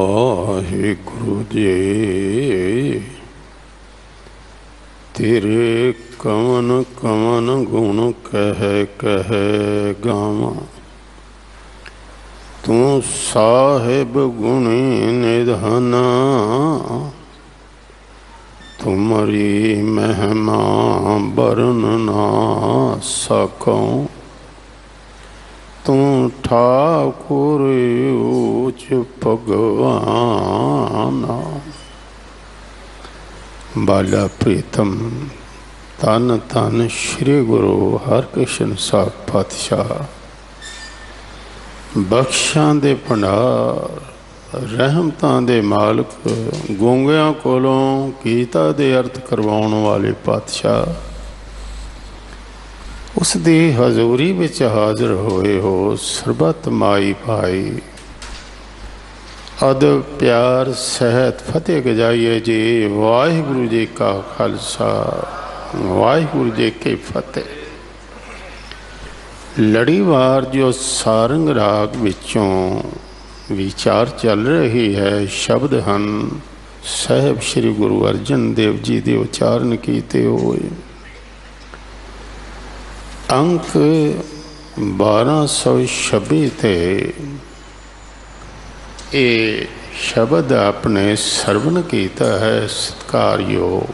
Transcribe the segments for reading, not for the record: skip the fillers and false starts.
वाहिगुरु जी तेरे कवन कवन गुण कह कह गावा। तू साहिब गुणी निधना तुमरी महिमा बरन ना सकूं। तू ठाकुर ऊच भगवाना। बाला प्रीतम धन धन श्री गुरु हरकृष्ण साहब पातशाह बख्शां दे भंडार रहमतां दे मालक गूंगियां कोलों गीता दे अर्थ करवाउण वाले पातशाह उस दी हजूरी विच हाज़र होए हो सरबत माई भाई अदब प्यार सहत फतेह गजाइए जी। वाहिगुरु जी का खालसा वाहिगुरु जी की फतेह। लड़ीवार जो सारंग राग विचों विचार चल रही है शब्द हन साहब श्री गुरु अर्जन देव जी दे उच्चारण कीते हुए अंक 1226 ते ये शब्द अपने सरवण कीता है। सत्कारयोग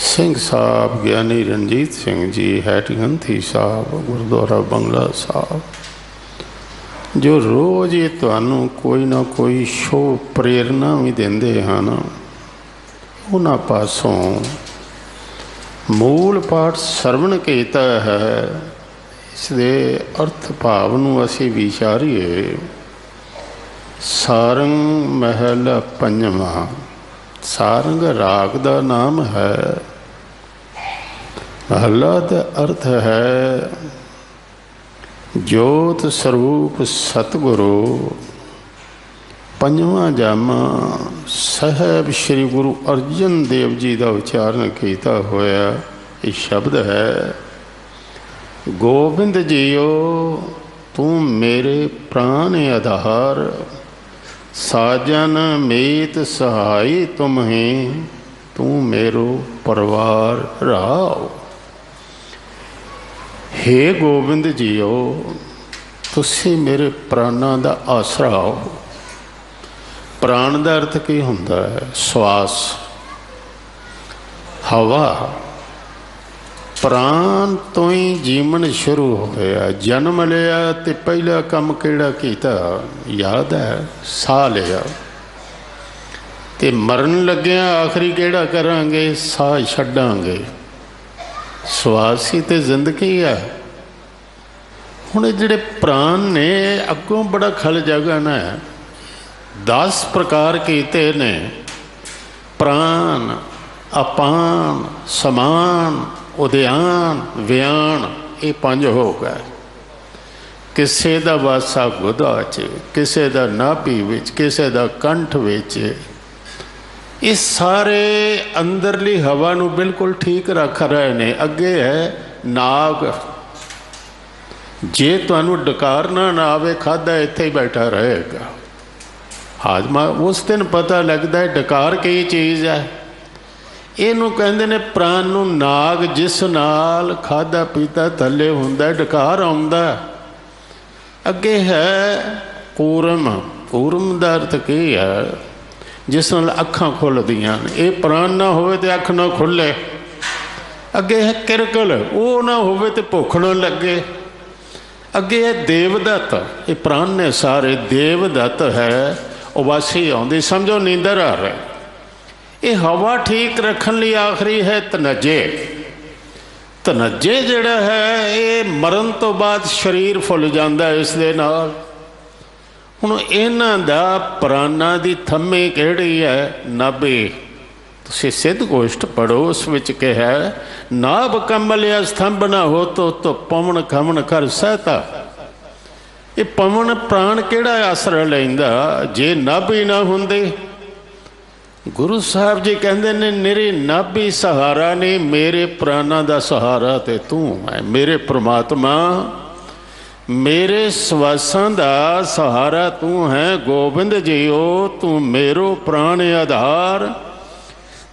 सिंह साहब ज्ञानी रणजीत सिंह जी हैटगंथी साहब गुरुद्वारा बंगला साहब जो रोज़ ये तुहानू कोई ना कोई शो प्रेरणा भी देंदे हैं। उन्हां पासों मूल पाठ सरवण कीता है। इसके अर्थ भाव नूं असीं विचारीए। सारंग महल पंजवा सारंग राग का नाम है। महला का अर्थ है जोत स्वरूप सतगुरु। पंजवा जामा साहब श्री गुरु अर्जन देव जी का उच्चारण किया होया ये शब्द है। गोबिंद जीओ तू मेरे प्राण आधार साजन मीत सहाय तुम ही तू मेरो परिवार राव। हे गोबिंद जीओ तुसी मेरे प्राणों का आसरा हो। प्राण का अर्थ की होंदा है? श्वास हवा। प्राण तो ही जीवन शुरू होया। जन्म लिया तो पहला काम केड़ा कीता याद है? साह लिया। ते मरन लग्या आखिरी केड़ा करांगे? साह छड्डांगे। श्वास ही तो जिंदगी है। हुण जिहड़े प्राण ने अगों बड़ा खल जगना है। 10 प्रकार कीते ने प्राण अपान समान उद्यान व्यान ये 5 हो गए। किसे दा वासा गुदा च किसे दा नाभि विच किसे दा कंठ विच। ये सारे अंदरली हवा नू बिल्कुल ठीक रख रहे ने। अगे है नाग। जे तुहानू डकार ना आवे खादा इत्थे ही बैठा रहेगा। हाजमा उस दिन पता लगता है डकार की चीज़ है। इनू कहते ने प्राण नू नाग जिस नाल खादा पीता थले हुंदा डकार आउंदा। अगे है कूरम। कूरम का अर्थ की है? जिस नाल अखां खुलदियां। ये प्राण ना होवे ते अख ना खुले। अगे है किरकल। वो ना होवे ते भुख ना लगे। अगे है देवदत्त। ये प्राण ने सारे देवदत्त है। उबासी आउंदी समझो नींदर आ रहा। ये हवा ठीक रखने लिए आखिरी है तनजे। तनजे जिहड़ा है ये मरण तो बाद शरीर फुल जाता है। इस दे नाल हुण इन्हां दा प्राणां दी थम्मी किहड़ी है? नाभि। तुसीं सिद्ध गोष्ठ पढ़ो उस विच कहा नाभ कमल या स्तंभ ना हो तो पवन खमन कर सहता। ये पवन प्राण किहड़ा आसरा लैंदा जे नाभि ना हुंदी। गुरु साहब जी कहते ने मेरी नाभि सहारा नहीं मेरे प्राणों का सहारा तो तू है। मेरे परमात्मा मेरे सवासां दा सहारा तू है गोबिंद जियो, तू मेरो प्राण आधार।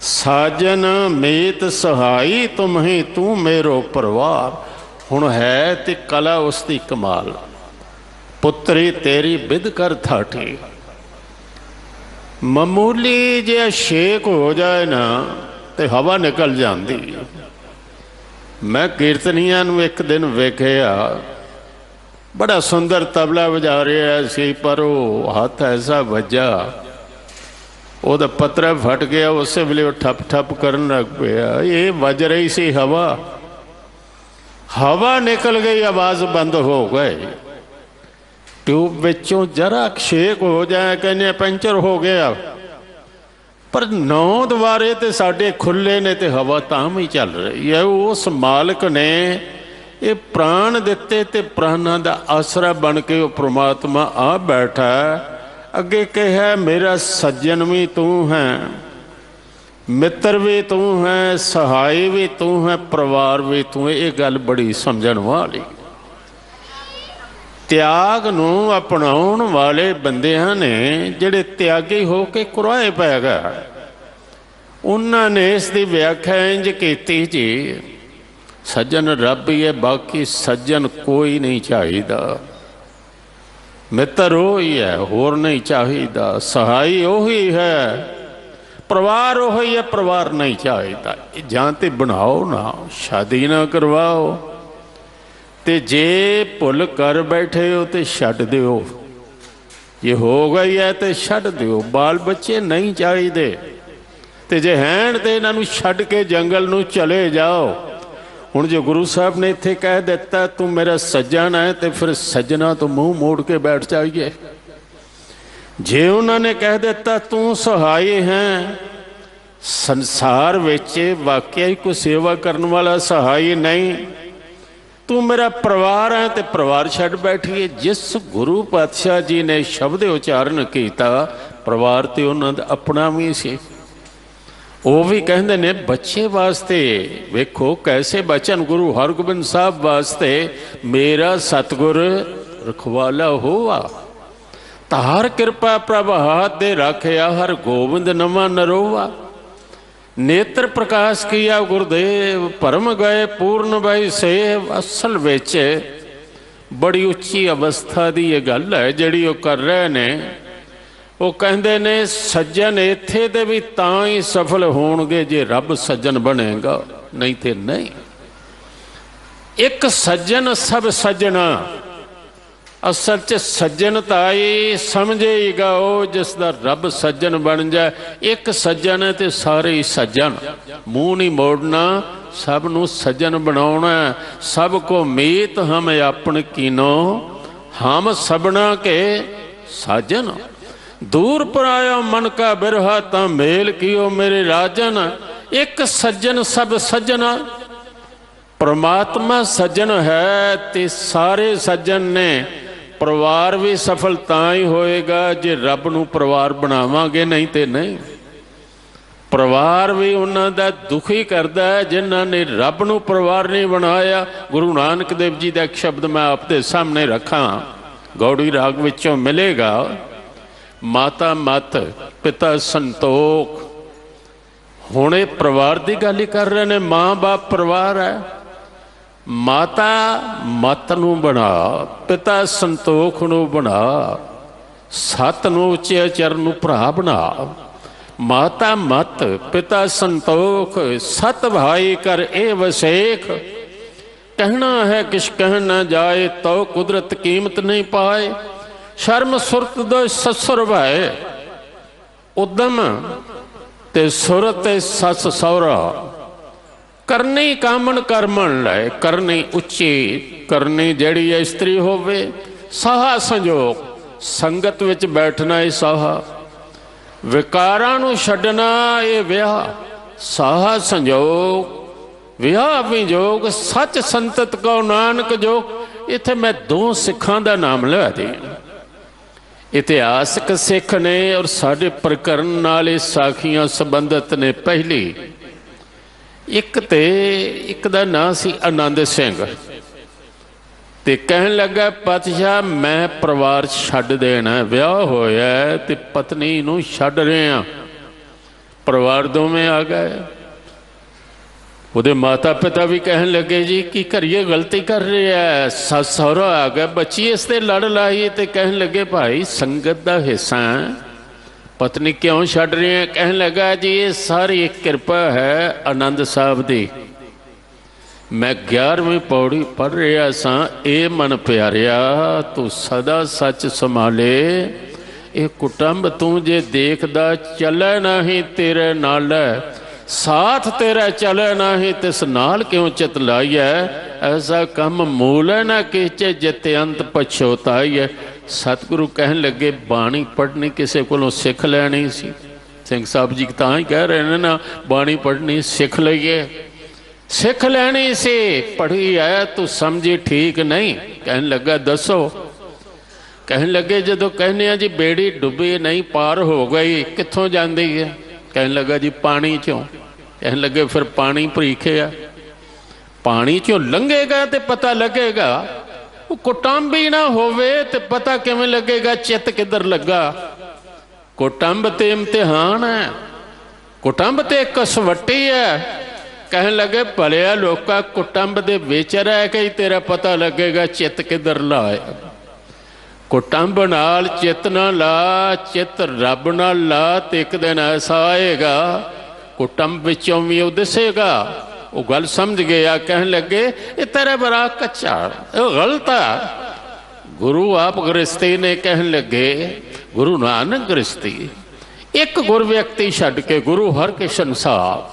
साजन मीत सहाई तुम ही, तू मेरो परिवार। हुण है ते कला उसकी कमाल, पुत्री तेरी बिद कर थाठी। मामूली जिहा शेक हो जाए ना तो हवा निकल जाती। मैं कीर्तनिया नूं एक दिन वेखिया, बड़ा सुंदर तबला वजा रहा सी, पर वो हाथ ऐसा वजा वो पत्रा फट गया। उस वेले वो ठप ठप करन लग पिया। ये वज रही सी हवा, हवा निकल गई, आवाज़ बंद हो गई। ट्यूब विचों जरा शेक हो जाए कहने पंचर हो गया, पर 9 दवारे तो साढ़े खुले ने तो हवा ताम ही चल रही है। उस मालिक ने ये प्राण दिते ते प्राणों का आसरा बन के वो परमात्मा आ बैठा। अगे कहा मेरा सज्जन भी तू है, मित्र भी तू है, सहाय भी तू है, परिवार भी तू है। ये गल बड़ी समझण वाली। त्याग नूं अपनाउण वाले बंदियां ने जिहड़े त्यागी हो के कुराए पै गए, उन्होंने इसकी व्याख्या इंज कीती जी, सज्जन रब ही है, बाकी सज्जन कोई नहीं चाहिदा। मित्र वही है, होर नहीं चाहिदा। सहाई वही है, परिवार वही है, परिवार नहीं चाहिदा। जां ते बनाओ ना, शादी ना करवाओ, ते जे भुल कर बैठे हो तो छड्ड दिओ। जे हो गई है तो छड्ड दिओ। बाल बच्चे नहीं चाहिए, तो जे हैं तो इन्हों छड्ड के जंगल नूं चले जाओ। हुण जो गुरु साहब ने इत्थे कह दिता तू मेरा सज्जन है, तो फिर सज्जना तो मुँह मोड़ के बैठ जाइए। जे उन्होंने कह दिता तू सहाय है, संसार विच वाकई कोई सेवा करने वाला सहाय नहीं, तू मेरा परिवार है, तो परिवार छड्ड बैठिए। जिस गुरु पातशाह जी ने शब्द उच्चारण किया, परिवार तो उन्होंने अपना भी सी। वो भी कहते ने बच्चे वास्ते, वेखो कैसे बचन गुरु हरगोबिंद साहब वास्ते, मेरा सतगुर रखवाला होआ, तार कृपा प्रभ हाथ दे रखया, हर गोबिंद नवा नरोवा। नेत्र प्रकाश किया गुरुदेव, परम गए पूर्ण भई सेव। असल विच बड़ी उच्ची अवस्था की यह गल है जिहड़ी वो कर रहे ने। वो कहते ने सज्जन इत्थे दे भी तां ही सफल होणगे जे रब सज्जन बनेगा, नहीं तो नहीं। एक सज्जन सब सज्जना, असल च सज्जनता ही समझेगा वो जिसका रब सज्जन बन जाए। एक सज्जन है तो सारे ही सज्जन, मुँह नहीं मोड़ना, सब नूं सज्जन बनाउणा। सब को मीत हम अपन कीनो, हम सबना के साजन। दूर पर आया मन का बिरहा, ता मेल कियो मेरे राजन। एक सज्जन सब सज्जना, परमात्मा सज्जन है ते सारे सज्जन ने। परिवार भी सफल तां ही होएगा जे रब नूं परिवार बनावांगे, नहीं तो नहीं। परिवार भी उन्हां दा दुखी करदा है जिन्हां ने रब नूं परिवार नहीं बनाया। गुरु नानक देव जी का एक शब्द मैं आपके सामने रखा, गौड़ी राग विचों मिलेगा। माता मत पिता संतोख। हुणे परिवार की गल ही कर रहे हैं, माँ बाप परिवार है। माता मत नूं बना, पिता संतोख नूं बना, सत नूं उच्चे चरण नूं भरा बना। माता मत पिता संतोख, सत भाई कर ए वसेख। कहना है किश कह न जाए, तो कुदरत कीमत नहीं पाए। शर्म सुरत दो ससुर भाए, उदम ते सुरत सस सौरा। करनी कामन करमन लाए, करनी उच्ची, करनी जड़ी है स्त्री होवे। साहा संजोग, संगत विच बैठना है साहा। विकारां नूं छड्डना ये विआह, साहा संजोग। विआह भी जोग, सच संतत को नानक जोग। इत्थे मैं 2 सिखां दा नाम लिया दी। इतिहासक सिख ने और साडे प्रकरण नाल साखियां संबंधित ने। पहली एक दा नाम सी आनंद सिंह, ਤੇ ਕਹਿਣ ਲੱਗਾ ਪਾਤਸ਼ਾਹ ਮੈਂ ਪਰਿਵਾਰ ਛੱਡ ਦੇਣਾ, ਵਿਆਹ ਹੋਇਆ ਤੇ ਪਤਨੀ ਨੂੰ ਛੱਡ ਰਿਹਾ। ਪਰਿਵਾਰ ਦੋਵੇਂ ਆ ਗਏ। ਉਹਦੇ ਮਾਤਾ ਪਿਤਾ ਵੀ ਕਹਿਣ ਲੱਗੇ ਜੀ ਕੀ ਕਰੀਏ, ਗਲਤੀ ਕਰ ਰਿਹਾ। ਸੱਸ ਸਹੁਰਾ ਆ ਗਿਆ, ਬੱਚੀ ਇਸ ਤੇ ਲੜ ਲਾਈ। ਤੇ ਕਹਿਣ ਲੱਗੇ ਭਾਈ ਸੰਗਤ ਦਾ ਹਿੱਸਾ, ਪਤਨੀ ਕਿਉਂ ਛੱਡ ਰਹੇ ਆ? ਕਹਿਣ ਲੱਗਾ ਜੀ ਇਹ ਸਾਰੀ ਕਿਰਪਾ ਹੈ ਆਨੰਦ ਸਾਹਿਬ ਦੀ। मैं 11ਵੀਂ पौड़ी पढ़ रहा सां, ए मन प्यारिया तू सदा सच संभाले, ये कुटुंब तू जे देखदा चले नहीं तेरे नाल, साथ तेरा चले नहीं तिस नाल क्यों चित लाई है, ऐसा कम मूल है ना किचे जिते अंत पछोताई है। सतगुरु कहन लगे बाणी पढ़नी किसी कोलों सिख लैनी सी। सिंह साहब जी तां ही कह रहे हैं ना बाणी पढ़नी सिख लईए, सिख लैनी सी, पढ़ी है तू समझी ठीक नहीं। कहन लगा दसो। कहन लगे जदों कहने जी बेड़ी डुबी नहीं पार हो गई कित्थों जाती है? कहन लगा जी पानी चों। कहन लगे फिर पानी भरीखे आ, पानी चों लंघेगा तो पता लगेगा, कुटुंब ही ना होवे तो पता किवें लगेगा चित किधर लगा। कुटुंब ते इम्तिहान है, कुटुंब ते कसवट्टी है। कहन लगे भलिया लोका कुटुंब दे विच रह के ही तेरा पता लगेगा चित किधर लाया। कुटुंब नाल चित ना ला, चित रब नाल ला, ते एक दिन ऐसा आएगा कुटुंब विचों भी वो दिसेगा। वो गल समझ गया। कहन लगे ये तेरा बड़ा कच्चा, गलत है। गुरु आप गृहस्थी ने कहन लगे गुरु नानक गृहस्थी, एक गुर व्यक्ति छड्ड के गुरु हरकिशन साहब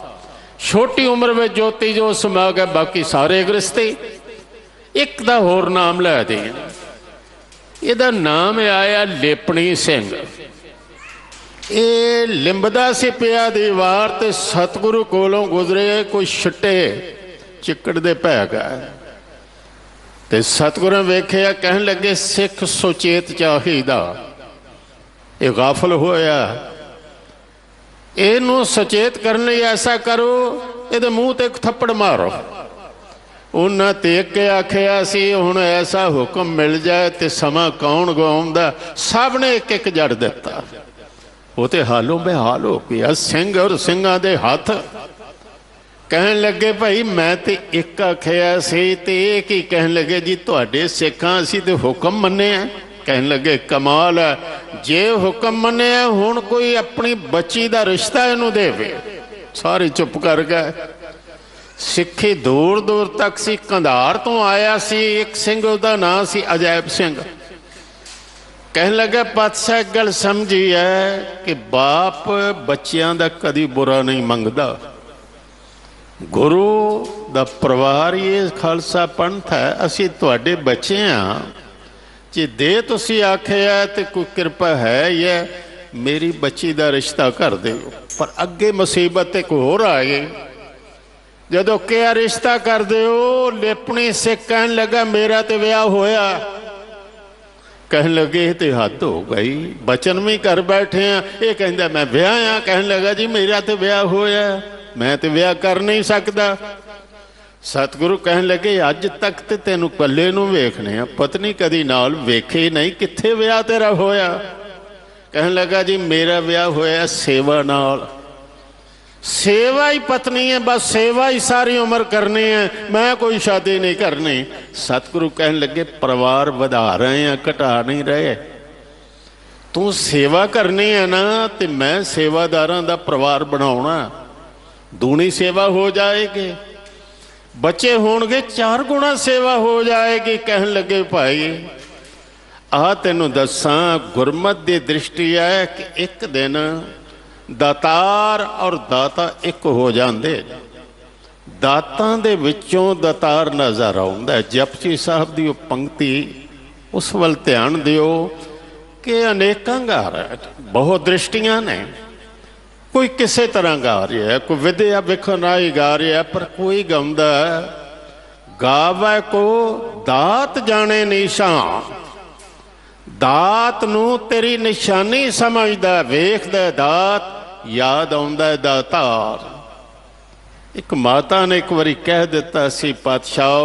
छोटी उम्र में ज्योति जो समा गए, बाकी सारे गृहस्थी। एक दा होर नाम लै दे, इहदा नाम आया लेपणी सिंह। ये लिंबदा सी पिया दीवार ते सतगुरु कोलों गुजरे कोई छिट्टे चिक्कड़ दे पै गए ते सतगुरु वेखिया। कहन लगे सिख सुचेत चाहिदा, ये गाफल होया, इनू सचेत करने ऐसा करो, ये मूँह ते एक थप्पड़ मारो। उन्हें तेक के आखिया सी हुण ऐसा हुक्म मिल जाए तो समा कौन गवाउंदा, सब ने एक एक जड़ दिता। वो तो हालों बेहाल हो गया, सिंह और सिंघां दे हाथ। कहन लगे भाई मैं तो एक आखिया सी ते एक ही। कहन लगे जी तुहाडे सिखां असीं ते हुक्म मन्ने आ। कहन लगे कमाल है, जे हुक्म मने हुण कोई अपनी बच्ची का रिश्ता इनू देवे। सारे चुप कर गए। सिखी दूर दूर तक सी, कंधार तो आया सी एक सिंह, उसका नाम सी अजैब सिंह। कहन लगा पातशाह एक गल समझी है कि बाप बच्चियां दा कदी बुरा नहीं मंगदा। गुरु दा परिवार ये खालसा पंथ है, असी तुहाडे बच्चे हाँ, जे दे तुसी आखिया तो कोई कृपा है या मेरी बच्ची का रिश्ता कर दो। पर अगे मुसीबत एक होर आ गई। जदों क्या रिश्ता कर दो, लेपनी से कहन लगा मेरा तो ब्याह होया। कहन लगे तो हद हो गई, बचन भी कर बैठे हैं, ये कहता मैं ब्याह हाँ। कहन लगा जी मेरा तो ब्याह होया, मैं तो ब्याह कर नहीं सकता। सतगुरु कहन लगे अज तक तो तेनू कल्ले नूं वेखने आ, पत्नी कदी नाल वेखे नहीं, कित्थे विआह तेरा होया? कहन लगा जी मेरा विआह होया सेवा नाल। सेवा ही पत्नी है, बस सेवा ही सारी उम्र करनी है, मैं कोई शादी नहीं करनी। सतगुरु कहन लगे परिवार वधा रहे हैं, घटा नहीं रहे। तू सेवा करनी है ना, तो मैं सेवादारां दा परिवार बनाउणा, दूनी सेवा हो जाएगी। बच्चे होणगे 4 गुणा सेवा हो जाएगी। कहन लगे भाई आ तेनू दसां गुरमत की दृष्टि है कि एक दिन दातार और दाता एक हो जाते। दातां दे विचों दातार नज़र आउंदा। जपजी साहब की पंक्ति उस वल ध्यान दिओ कि अनेकां गार है, बहुत दृष्टियां ने। कोई किसी तरह गा रहा है, कोई विद्या विखनाई गा रहा है, पर कोई गाउंदा गावे को दात जाने निशान। दात नू तेरी निशानी समझदा, वेखदा दात, याद आउंदा दातार। एक माता ने एक बारी कह दिता सी पातशाह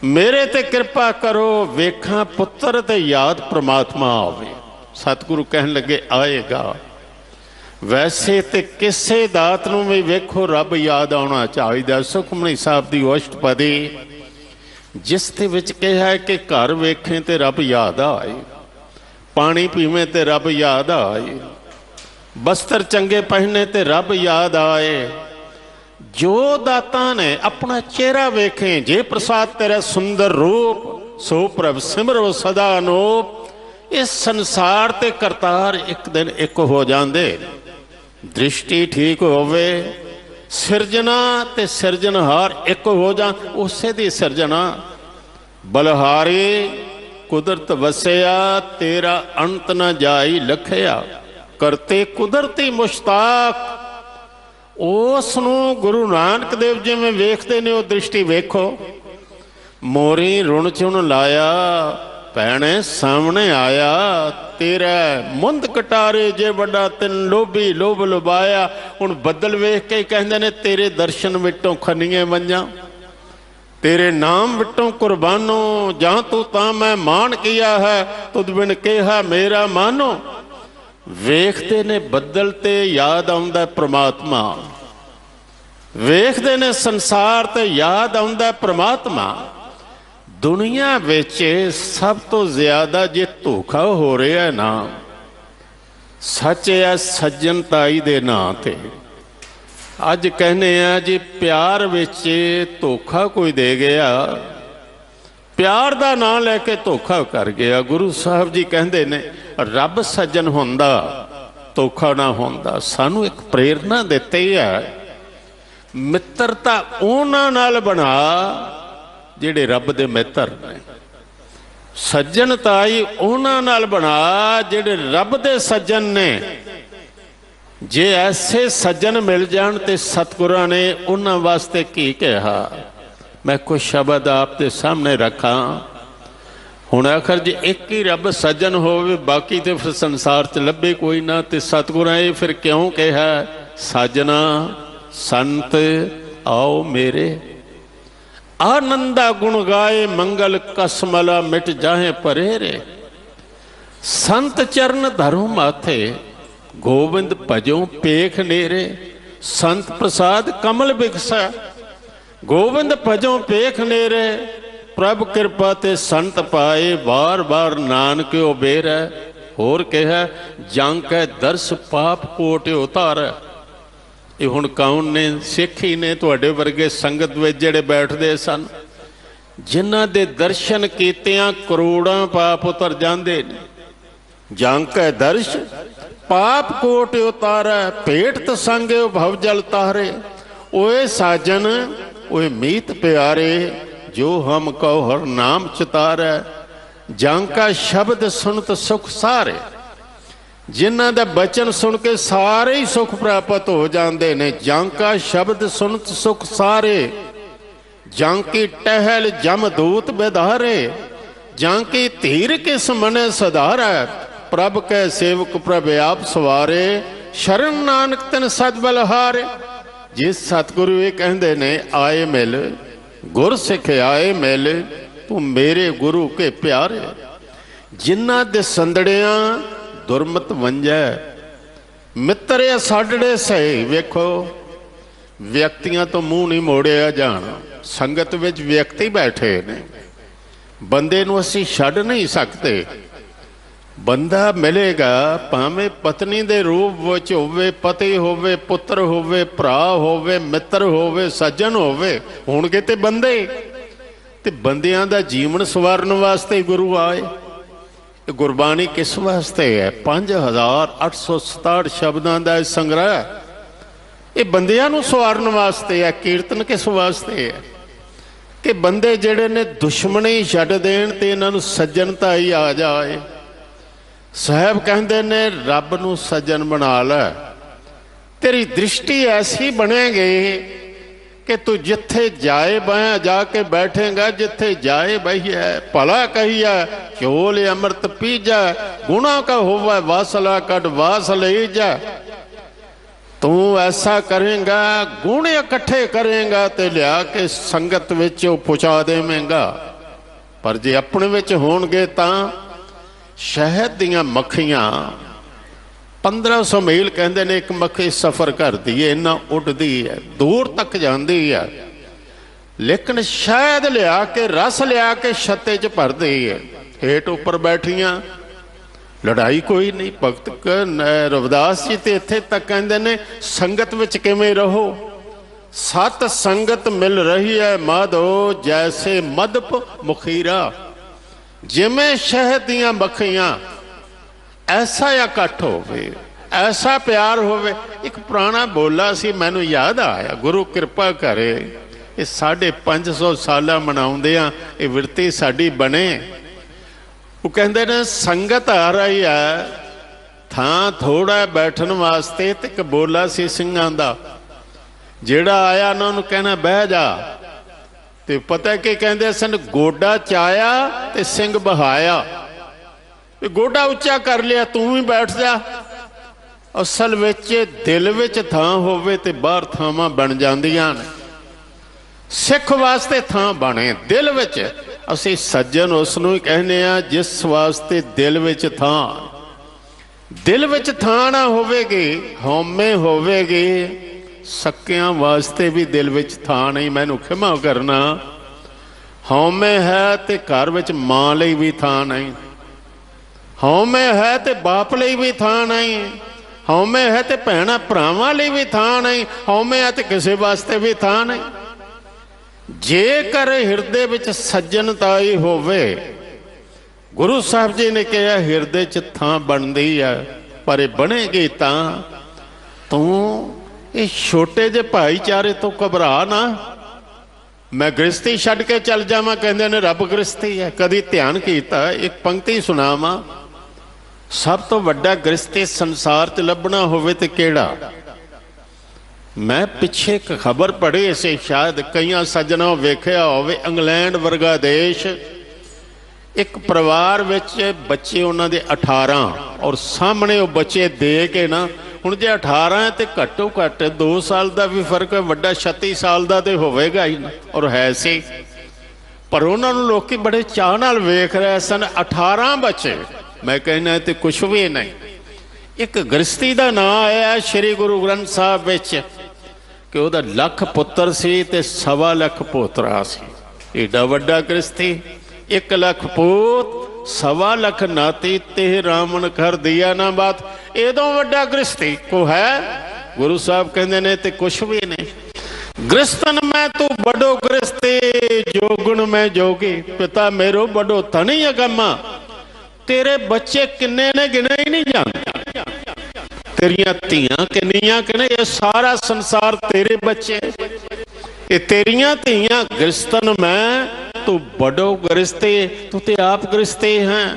मेरे ते कृपा करो, वेखा पुत्र ते याद परमात्मा आवे। सतगुरु कहन लगे आएगा। वैसे तो किसे दात नूं भी वेखो रब याद आना चाहिए। सुखमनी साहब की अष्टपदी जिस दे विच कहा है कि घर वेखें ते रब याद आए, पानी पीवें ते रब याद आए, बस्तर चंगे पहने ते रब याद आए। जो दाता ने अपना चेहरा वेखें, जे प्रसाद तेरा सुंदर रूप, सो प्रभ सिमरो सदा अनूप। इस संसार ते करतार एक दिन एक हो जाते। दृष्टि ठीक होवे, सिरजना ते सिरजनहार एक हो जा। उसे दी सिरजना बलहारी कुदरत वसिया, तेरा अंत न जाई लखया। करते कुदरती मुश्ताक, उसनूं गुरु नानक देव जिवें वेखते ने, वो दृष्टि वेखो। मोरी रुण चुन लाया, भैणे सामने आया। तेरा मुंद कटारे जे बड़ा तिन लोभी लोभ लुभाया। हुण बदल वेख के कहंदे ने तेरे दर्शन विटों खनिए वंजा, तेरे नाम विटों कुर्बानो। जां तू तां मैं मान किया है, तुद बिन केहा मेरा मानो। वेखते ने बदल ते याद आउंदा परमात्मा, वेखते ने संसार ते याद आउंदा परमात्मा। दुनिया विच सब तो ज्यादा जे धोखा हो रहा है ना, सच है सज्जनताई दे नां ते। अज कहने आ जी प्यार विच धोखा कोई दे गया, प्यार दा नां लैके धोखा कर गया। गुरु साहब जी कहते ने रब सज्जन होंदा, धोखा ना होंदा। सानू एक प्रेरणा देती है, मित्रता उन्हां नाल बना जिहड़े रब दे मित्र ने, सज्जनताई उन्हां नाल बना जिहड़े रब दे सज्जन ने। जे ऐसे सज्जन मिल जाण ते सतगुरां ने उन्हां वास्ते की कहा। मैं कुछ शब्द आप दे सामने रखा। हुण आखिर जे एक ही रब सज्जन होवे, बाकी तो फिर संसार च लभे कोई ना। ते सतगुरां ये फिर क्यों कहा, साजना संत आओ मेरे। आनंदा गुण गाए मंगल कसमला मिट जाहे परेरे। संत चरण धरो माथे, गोविंद भजो पेख नेरे। संत प्रसाद कमल बिकसा, गोविंद भजो पेख नेरे। प्रभ कृपा ते संत पाए, बार बार नानक उबेर। होर कहा जांकै दर्श पाप कोट उतार। ये हुण कौन ने, सिख ही ने तुहाडे वर्गे संगत विच जिहड़े बैठदे सन, जिन्हां दे दर्शन कीतियां करोड़ां पाप उतर जांदे ने। जांकै दर्श पाप कोट उतारै, भेट तसंगे भव जल तारे। ओए साजन ओए मीत प्यारे, जो हम कहो हर नाम चितारै। जांका शब्द सुनत सुख सारे, जिन्हां दा बचन सुन के सारे ही सुख प्राप्त हो जाते हैं। जांका शब्द सुनत सुख सारे, जांकी टहल जम दूत बेधारे। जांकी धीर किस मने सधारै, प्रभ कै सेवक प्रभ आप सवारे। शरण नानक तिन सद बलहारे। जिस सतगुरु ये कहते ने आए मिल, गुर सिख आए मिल, तू मेरे गुरु के प्यारे। जिन्हां दे संदड़ियां दुरमत वंजै, मित्र साडड़े सही। वेखो व्यक्तियां तो मूँह नहीं मोड़िया जाना। संगत विच व्यक्ति बैठे ने, बंदे नूं असीं छड्ड नहीं सकते। बंदा मिलेगा भावें पत्नी दे रूप विच होवे, पति होवे, पुत्र होवे, भरा होवे, मित्र होवे, सज्जन होवे। हुण किते बंदे ते बंदियां दा जीवन सवारन वास्ते गुरु आए। गुरबाणी किस वास्ते है? 5867 शब्दों का संग्रह। ये बंदियां नूं सवारन वास्ते है। कीर्तन किस वास्ते है? कि बंदे जिहड़े ने दुश्मनी छड्ड देण ते इन्हां नूं सज्जनता ही आ जाए। साहब कहते ने रब नूं सज्जन बना लै, तेरी दृष्टि ऐसी बनेगी कि तू जिथे जाए बह जाके बैठेगा। जिथे जाए बहिया भला कहिया, चोल अमृत पीजा। गुणा का होवा वासला कट वास ले जा। तू ऐसा करेगा, गुण इकट्ठे करेगा ते लिया के संगत विच पहुँचा देवेंगा। पर जे अपने विच होणगे तां शहद दीयां मक्खियां 1500 मील कहते ने एक मक्खी सफ़र करती है, इन्ना उड़ती है, दूर तक जाती है, लेकिन शहद लिया के रस लिया के छत्ते च भरती है। हेठ उपर बैठियां, लड़ाई कोई नहीं। भगत रविदास जी तो इत्थे तक कहते ने संगत विच किवें रहो, सत संगत मिल रही है माधो जैसे मदप मुखीरा। जिमें शहद दियां मक्खियां ऐसा इकट्ठ होवे, ऐसा प्यार होवे। एक पुराना बोला सी मैनू याद आया, गुरु कृपा करे ये 550 साल मनाउंदियां ये विरती साडी बने। वो कहते ने संगत आ रही है, थां थोड़ा बैठन वास्ते, ते एक बोला सी सिंघां दा, जेड़ा आया ना उन्होंने कहना बह जा। तो पता कि कहते सन, गोडा चाया ते सिंह बहाया। गोडा उच्चा कर लिया, तू ही बैठ जा। असल विच दिल विच थां होवे ते बाहर थावां बन जांदियां ने। सिख वास्ते थां बने दिल विच। असीं सज्जन उसनूं ही कहने आ जिस वास्ते दिल विच थां। दिल विच थां ना होवेगी, हौमे होवेगी, सकियां वास्ते भी दिल विच थां नहीं। मैनू खिमा करना, हौमे है ते घर विच मां लई भी थां नहीं, हौमे है ते बाप लई भी थां नहीं, हौमे है ते भैणां भरावां लई भी थां नहीं, हौमे है ते किसी वास्ते भी थां नहीं। जेकर हिरदे विच सज्जनताई होवे, गुरु साहब जी ने कहा हिरदे च थां बनदी है, पर ये बनेगी तां तू ये छोटे जे भाईचारे तो घबरा ना। मैं गृहस्थी छड्ड के चल जावां, कहंदे ने रब गृहस्थी है। कदी ध्यान कीता? एक पंक्ति सुनावां, सब तो वड्डा गृहस्थी संसार च लभना होवे ते केड़ा? मैं पिछे एक खबर पढ़ी से, शायद कई सज्जनों वेख्या होवे, इंग्लैंड वर्गा देश, एक परिवार विच बच्चे उन्हां दे 18 और सामने वो बच्चे दे के ना, हुण जे 18 है तो घट्टो घट्ट 2 साल का भी फर्क है, वड्डा 36 साल का तो होवेगा ही ना, और है सी। पर उन्होंने लोग बड़े चाह नाल वेख रहे सन। 18 बच्चे, मैं कहना तो कुछ भी नहीं। एक गृहस्थी का नाम आया श्री गुरु ग्रंथ साहब विच कि वह लख पुत्र सी ते 1.25 लाख पोतरा सी। एडा वड्डा गृहस्थी, 1 लाख पूत 1.25 लाख नाती, ते रावण कर दिया ना बात। एदों वड्डा गृहस्थी को है? गुरु साहब कहते ने ते कुछ भी नहीं। गृहस्थन में तू बड़ो गृहस्थी, जोगुण में जोगी, पिता मेरो बड़ो धनी अगमा। तेरे बच्चे किन्ने ने गिने ही नहीं जाते, तेरिया धियां किन्नियां कि नहीं, ये सारा संसार तेरे बच्चे, ये तेरिया धियां। गृहस्थन में तू बड़ो गृहस्थी, तू ते आप गृहस्थी हैं,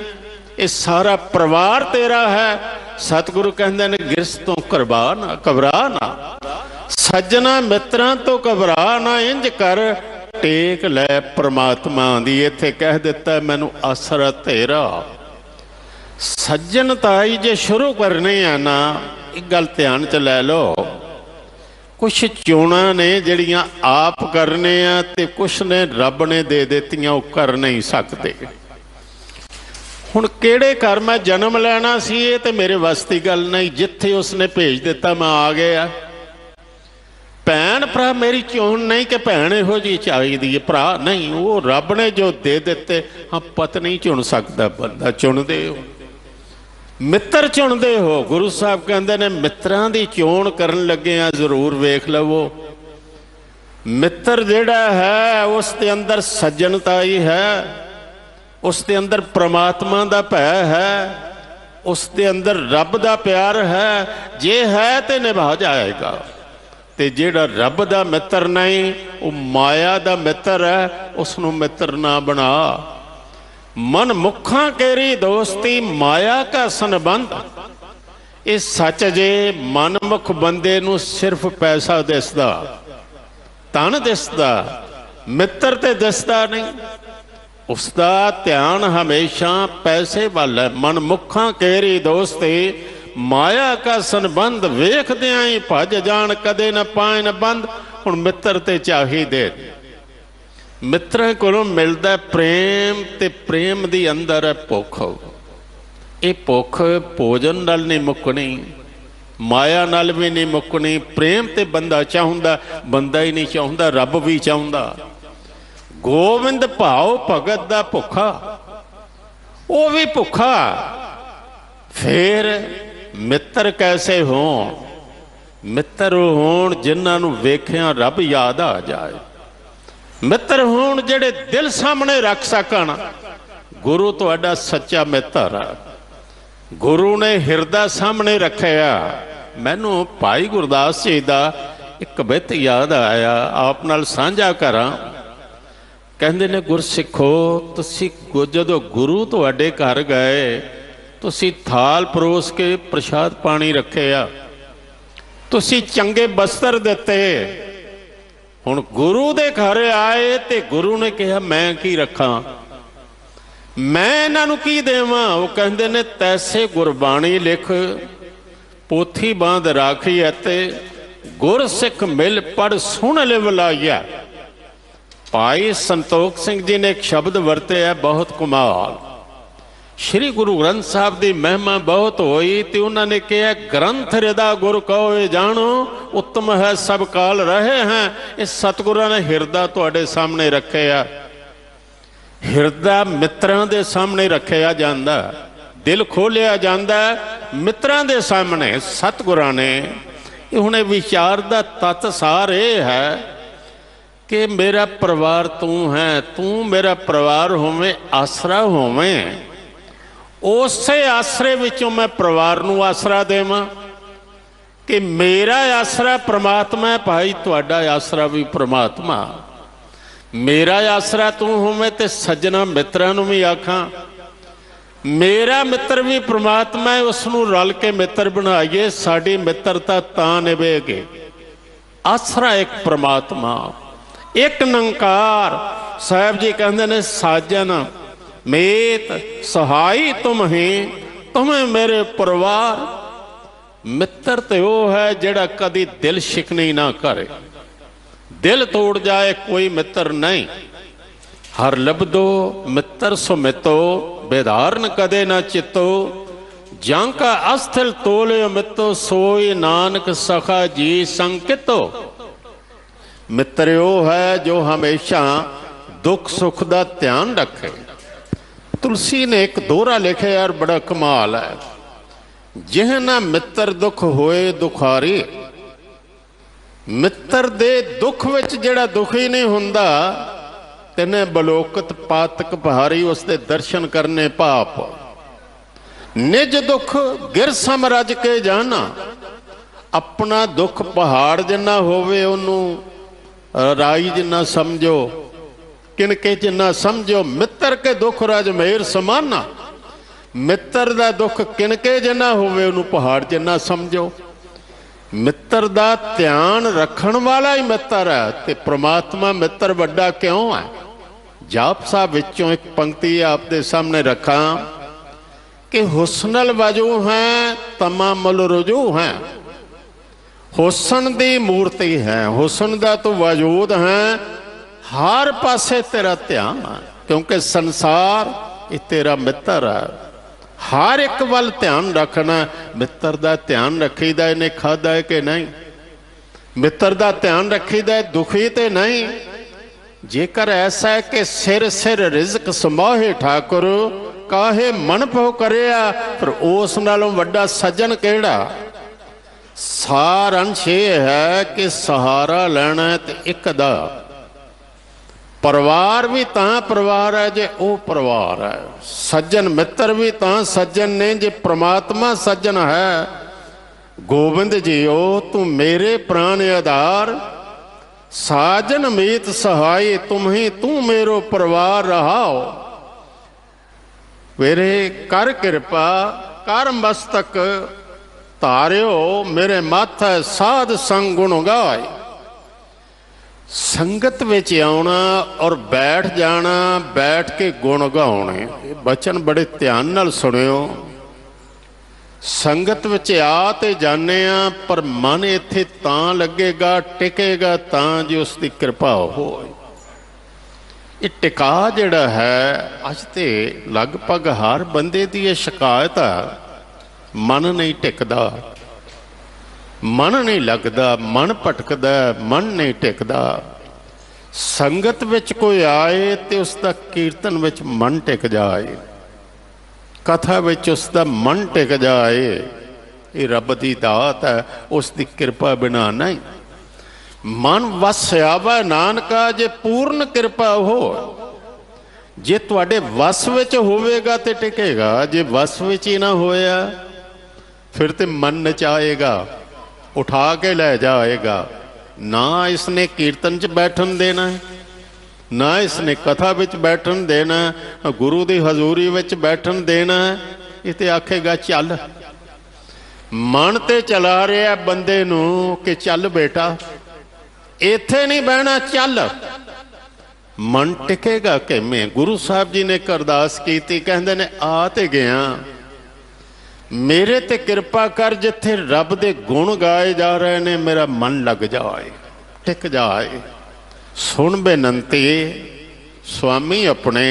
ये सारा परिवार तेरा है। सतगुरु कहते हैं गृहस्थ तो घबरा ना, सज्जना मित्रां तो घबरा ना, इंज कर टेक लै परमात्मा दी। इत्थे कह दिता मैनू आसरा तेरा। सज्जनताई जे शुरू करनी है ना, एक गल ध्यान च लै लो, कुछ चोणा ने जड़ियां आप करने आ ते कुछ ने रब ने दे दित्तियां, वो कर नहीं सकते। हुण केड़े घर मैं जन्म लेना सी, ये ते मेरे वस दी गल नहीं। जिथे उसने भेज दिता मैं आ गया। भैन भरा मेरी चोण नहीं कि भैन इहो जी चाहिदी है, भरा नहीं, वो रब ने जो दे दिते। हाँ, पत्नी चुन सकता बंदा, चुनदे हो। मित्र चुनते हो, गुरु साहब कहते ने मित्रां दी चोण करन लगे आ जरूर वेख लवो। मित्र जिहड़ा है उसके अंदर सज्जनताई है, उसके अंदर परमात्मा दा भय है, उसके अंदर रब दा प्यार है। जे है तो निभा जाएगा, ते जिहड़ा रब दा मित्र नहीं, वो माया दा मित्र है, उसनों मित्र ना बना। मन मुखा केरी दोस्ती, माया का संबंध। ये सच जे मन मुख बंदे नूं सिर्फ पैसा दिसदा, धन दिसदा, मित्र ते दिसदा नहीं। उसका ध्यान हमेशा पैसे वाल है। मन मुखा केरी दोस्ती, माया का संबंध, वेखदियां ही भज जान कदे न पाए न बंद। हुण मित्र ते चाहिदे, मित्रां कोलों मिलदा प्रेम, ते प्रेम दी अंदर है भुख। ये भुख भोजन नाल नहीं मुकनी, माया नाल भी नहीं मुकनी। प्रेम ते बंदा चाहुंदा, बंदा ही नहीं चाहुंदा, रब भी चाहुंदा। गोविंद भाव भगत दा भुखा, वो भी भुखा। फिर मित्र कैसे हो? मित्र होण जिन्हां नूं वेखिया रब याद आ जाए। मित्र होण जिहड़े दिल सामने रख सकण। गुरु तुहाडा सच्चा मित्र है। गुरु ने हिरदा सामने रखिया। मैनू भाई गुरदास जी का एक बित याद आया, आप नाल साझा करा। कहते ने गुरसिखो, तुसी जदों गुरु तुहाडे घर गए, तुसी थाल परोस के प्रसाद पानी रखिया, तुसी चंगे बस्तर दिते। हुण गुरु दे घर आए ते गुरु ने कहा मैं की रखा, मैं इन्हां नूं की देवां? वो कहंदे ने तैसे गुरबाणी लिख, पोथी बांध राखी ते गुर सिख मिल पढ़ सुन ले वलाइया। भाई संतोख सिंह जी ने एक शब्द वरते है बहुत कमाल। श्री गुरु ग्रंथ साहब की महिमा बहुत होई तो उन्होंने कहा ग्रंथ हृदा गुर कहो जानो, उत्तम है सब काल रहे हैं। इस सतगुरां ने हिरदा तुहाडे सामने रखिया। हिरदा मित्रां दे सामने रखिया जांदा, दिल खोलिया जांदा मित्रां दे सामने। सतगुरां ने हुणे विचार दा तत्त सार यह है कि मेरा परिवार तू है, तू मेरा परिवार होवे, आसरा होवे। उसे आसरे विचों मैं परिवार नूं आसरा देवां कि मेरा आसरा परमात्मा है, भाई तुहाडा आसरा भी परमात्मा। मेरा आसरा तू होवे ते सज्जना मित्रां नूं भी आखां मेरा मित्र भी परमात्मा है, उसनूं रल के मित्र बनाइए। साडी मित्रता तां निभेगी। आसरा एक परमात्मा, एक निरंकार। साहब जी कहते ने साजन मेत सहाई तुम ही, तुम्हें मेरे परिवार। मित्र तो वह है जिहड़ा कदी दिल शिकनी ना करे, दिल तोड़ जाए कोई मित्र नहीं। हर लबदो मित्र सुमितो, बेधारन कदे ना चितो। जांका अस्थिल तोले मितो, सोई नानक सखा जी संकितो। मित्र वो है जो हमेशा दुख सुख का ध्यान रखे। तुलसी ने एक दोहरा लिखा यार बड़ा कमाल है, जिहना मित्र दुख होए दुखारी। मित्र दे दुख विच जिहड़ा दुखी नहीं हुंदा, तिने बलोकत पातक पहारी, उसके दर्शन करने पाप। निज दुख गिर सम रज के जाना। अपना दुख पहाड़ जिन्ना होवे ओनू राई जिन्ना समझो, किनके जिन्ना समझो। मित्र के दुख रज मेर समाना। मित्र दा दुख किनके जिन्ना होवे ओनू पहाड़ जिन्ना समझो। मित्र दा ध्यान रखण वाला ही मित्र है। ते परमात्मा मित्र वड्डा क्यों है? जाप साहब विचों एक पंक्ति आपके सामने रखा कि हुस्नल वजू हैं तमामुल रुजू हैं। हुसन दी मूर्ति है, हुसन दा तो वजूद है, हर पासे तेरा ध्यान है। क्योंकि संसार ये तेरा मित्र है, हर एक वल ध्यान रखना। मित्र दा ध्यान रखीदा, इन्हें खादा है कि नहीं? मित्र दा ध्यान रखीदा है, दुखी तो नहीं। जेकर ऐसा है कि सिर सिर रिजक समोहे ठाकुर, काहे मन पो करिया, पर उस नालों वड्डा सज्जन केड़ा। सार अंश ये है कि सहारा लेना है तो एक दा। परिवार भी तां परिवार है जे वो परिवार है। सज्जन मित्र भी तां सज्जन ने जे परमात्मा सज्जन है। गोविंद जी ओ तू मेरे प्राण आधार, साजन मीत सहाय तुम ही, तू मेरो परिवार रहाओ। मेरे कर कृपा कर मस्तक तारियो, मेरे माथे साध संग गुण गाए। संगत विच आउणा और बैठ जाना, बैठ के गुण गाउणे। बचन बड़े ध्यान नाल सुनियो। संगत विच आ ते जाने आ, पर मन इत्थे तां लगेगा टिकेगा तां जे उसकी कृपा होए। ये टिका जिहड़ा है अज तो लगभग हर बंदे की ये शिकायत है, मन नहीं टिकदा, मन नहीं लगता, मन भटकदा, मन नहीं टिकदा। संगत विच कोई आए तो उसका कीर्तन विच मन टिक जाए, कथा विच उसका मन टिक जाए, ये रब की दात है, उसकी कृपा बिना नहीं। मन वसिया वा नानका जे पूर्ण कृपा हो, जे तुहाडे वस विच होवेगा तो टिकेगा, जे वस विच ही ना होया फिर तो मन नचाएगा, उठा के ले जाएगा। ना इसने कीर्तन च बैठन देना, ना इसने कथा विच बैठन देना, गुरु की हजूरी विच बैठन देना। ये तो आखेगा चल, मन ते चला रहा बंदे नू कि चल बेटा इत्थे नहीं बहना, चल। मन टिकेगा किवें? गुरु साहब जी ने एक अरदास की, कहंदे ने आ ते गया, मेरे ते कृपा कर, जिथे रब दे गुण गाए जा रहे ने मेरा मन लग जाए, टिक जाए। सुन बेनंती स्वामी अपने,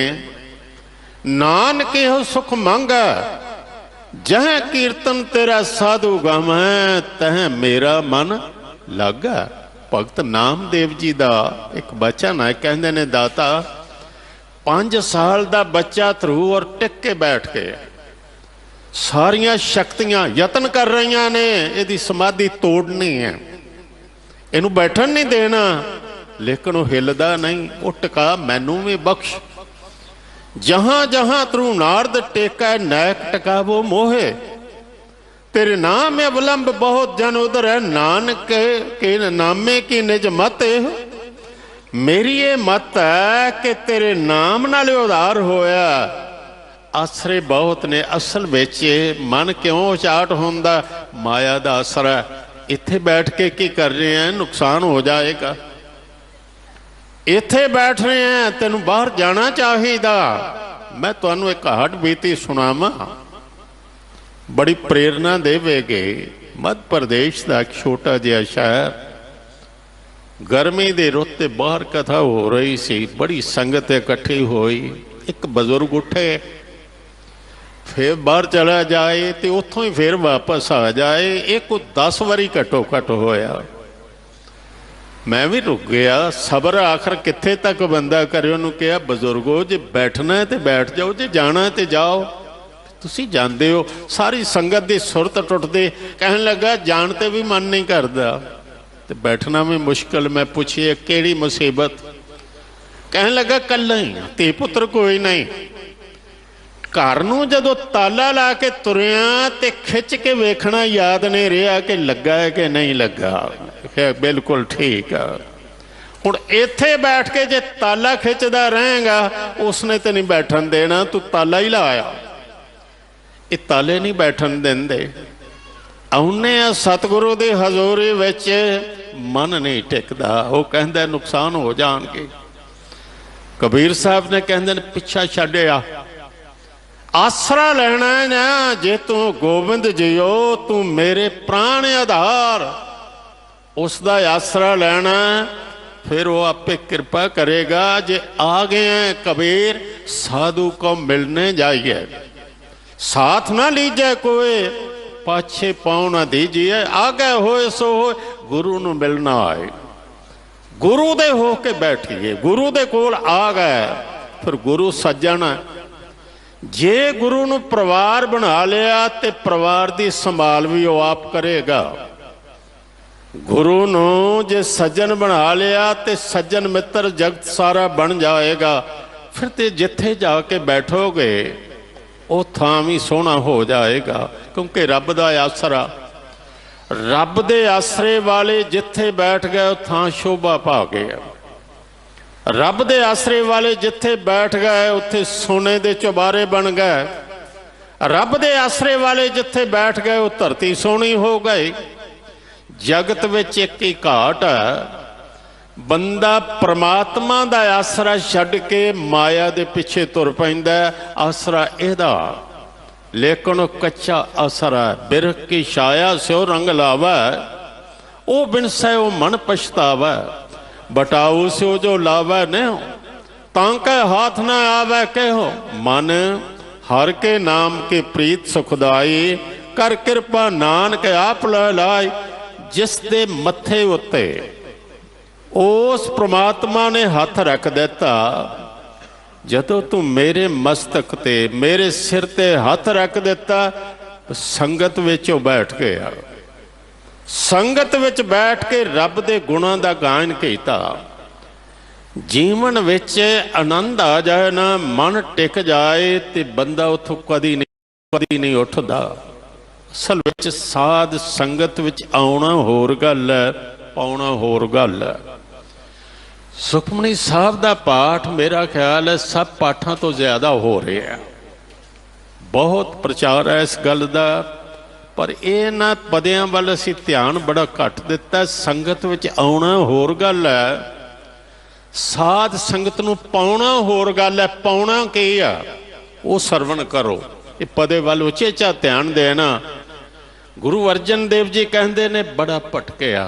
नानक हो सुख मंगा, जह कीर्तन तेरा साधु गावै, तह मेरा मन लगा। भगत नामदेव जी का एक बचन है, कहते ने दाता 5 साल का बच्चा धरू और टिक के बैठ के सारिया शक्तियां यतन कर रही ने यदि समाधि तोड़नी है, इनू बैठन नहीं देना, लेकिन वह हिलदा नहीं। वो टिका मैनू भी बख्श, जहां जहां तरू नारद टेका नायक टिकावो मोहे, तेरे नाम अवलंब बहुत जन उधर है, नानक के नामे की निज मत। मेरी ये मत है कि तेरे नाम नाल उधार होया। आसरे बहुत ने, असल विच मन क्यों उचाट होंदा? माया दा आसरा। इत्थे बैठ के की कर रहे हैं? नुकसान हो जाएगा। इत्थे बैठ रहे हैं, तेनू बाहर जाना चाहिदा। मैं तुहानू एक हट बीती सुनावा, बड़ी प्रेरणा देवेगी। मध्य प्रदेश का एक छोटा जिहा शहर, गर्मी के रुत बाहर कथा हो रही सी, बड़ी संगत इकट्ठी हुई। एक बजुर्ग उठे, फिर बाहर चला जाए तो उतों ही फिर वापस आ जाए। एक 10 बारी घटो घट होया। मैं भी रुक गया, सबर आखिर कित्थे तक बंदा करे। उन्होंने कहा, बजुर्गो जे बैठना है तो बैठ जाओ, जे जाना है तो जाओ, तुसी जानते हो। सारी संगत की सुरत टुटते, कहन लगा जानते भी मन नहीं करता तो बैठना भी मुश्किल। मैं पूछिए केड़ी मुसीबत? कहन लगा कल्ला ही, धी पुत्र कोई नहीं। घर नूं जदों ताला ला के तुरिया तो खिंच के वेखना याद नहीं रहा कि लगा है कि नहीं लगा। बिल्कुल ठीक है। हुण इत्थे बैठ के जे ताला खिंचदा रहेगा उसने तो नहीं बैठन देना, तू ताला ही लाया। ये ताले नहीं बैठन देंदे। आउने सतगुरु की हजूरी विच मन नहीं टिकदा। वो कहंदा नुकसान हो जाणगे। कबीर साहब ने कहंदे पिछा छड्डिया, आसरा लेना ना जे तू गोबिंद जियो, तू मेरे प्राण आधार, उसका आसरा लेना, फिर वो आपे कृपा करेगा। जे आ गए हैं कबीर, साधु को मिलने जाइए, साथ ना लीजिए कोई, पाछे पाँव ना दीजिए, आगे होए सो हो, गुरु नू मिलना आए, गुरु दे हो के बैठिए। गुरु दे कोल आ गए, फिर गुरु सज्जन। जे गुरु नू परिवार बना लिया तो परिवार की संभाल भी वो आप करेगा। गुरु नू जे सज्जन बना लिया तो सज्जन मित्र जगत सारा बन जाएगा। फिर तो जिथे जाके बैठोगे वो थां भी सोहना हो जाएगा, क्योंकि रब दा आसरा, रब दे आसरे वाले जिथे बैठ गए थां शोभा पा गया। रब दे आसरे वाले जिथे बैठ गए उत्थे सोने दे चौबारे बन गए। रब दे आसरे वाले जिथे बैठ गए वो धरती सोहनी हो गई। जगत विच एक ही घाट है, बंदा परमात्मा दा आसरा छड्ड के माया दे पिछे तुर पैंदा। आसरा इहदा, लेकिन कच्चा आसरा। बिरख की छाया स्यो रंग लावा, ओ बिनसै ओ मन पछतावा। बटाऊ स्यो जो लावा न, तांके हाथ न आवे कहो, मन हर के नाम के प्रीत सुखदाई, कर कृपा नानक आप लाई। जिस दे मत्थे उत्ते उस परमात्मा ने हथ रख दिता, जदों तू मेरे मस्तक ते मेरे सिर ते हथ रख दिता, संगत विचों बैठ गया। संगत विच बैठ के रब दे गुणां दा गायन कीता। जीवन विच आनंद आ जाए ना, मन टिक जाए ते बंदा उथों कदी नहीं उठदा। असल विच साध संगत विच आउणा होर गल है, पाउणा होर गल है। सुखमनी साहब दा पाठ मेरा ख्याल है सब पाठां तो ज़्यादा हो रहा है। बहुत प्रचार है इस गल दा, पर इन्हां पदियां वल असीं ध्यान बड़ा घट दिता। संगत विच आउणा होर गल है, साध संगत नूं पाउणा होर गल है। पाउणा की आ वो सरवण करो, ये पदे वल उचेचा ध्यान देना। गुरु अर्जन देव जी कहते ने बड़ा भटकिया,